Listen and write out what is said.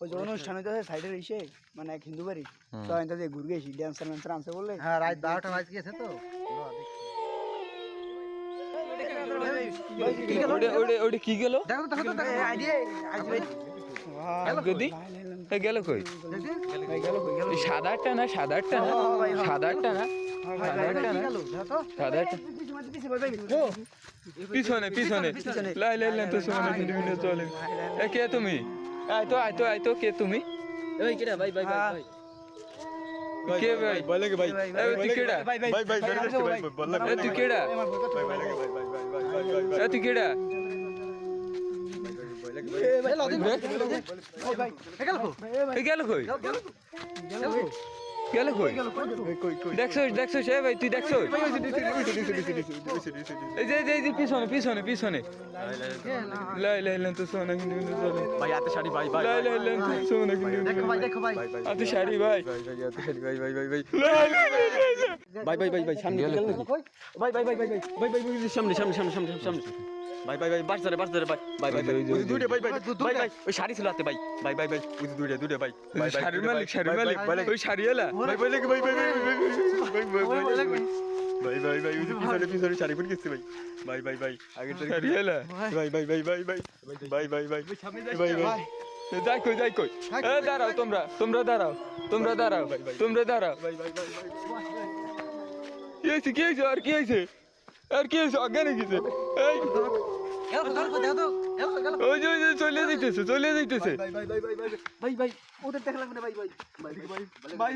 ওই যে অনুষ্ঠান হইতেছে সাইডের ইসে মানে এক হিন্দু বাড়ি তো আমি তাদের ঘুরে গেছি ড্যান্সার ম্যান্সার আনছে বললে হ্যাঁ রাত 12টা বাজে গেছে তো ওটা কি গেল দেখো তো দেখো তো গেল কই সাদারটা না সাদারটা না সাদারটা না সাদারটা না সাদারটা পিছনে পিছনে লাই লাই লাই তো শোনা কিন্তু চলে কে তুমি আয় তো কে তুমি এই কেডা ভাই ভাই ভাই কে ভাই বলে কে ভাই তুই কেডা ভাই ভাই বললে তুই কেডা তুই কেডা গেল কই গেল কই দেখছস এ ভাই তুই দেখছস এই যে পিছনে পিছনে পিছনে লাই লাই লাই তো সোনা কিন্তু চলে ভাই হাতে শাড়ি ভাই ভাই লাই লাই লাই তো সোনা কিন্তু দেখো ভাই হাতে শাড়ি ভাই হাতে শাড়ি ভাই ভাই ভাই ভাই ভাই সামনে গেল নাকি ভাই সামনে সামনে সামনে সামনে সামনে ভাই বাস ধরে ভাই ওই দুইটা ভাই ভাই ভাই ওই শাড়ি ছিল হাতে ভাই ভাই ওই দুইটা ভাই শাড়ির মালিক ওই শাড়িওয়ালা ভাই বলে কে ভাই ভাই ভাই ওই পিছনে শাড়ি পরে গেছে ভাই আগে তো শাড়িওয়ালা ভাই যাই কই এ দাঁড়াও তোমরা দাঁড়াও কি হয়েছে আর কি হয়েছে অজ্ঞানে গেছে এই ওই যে চলে যাইতেছে ভাই ওদের দেখা লাগবে না ভাই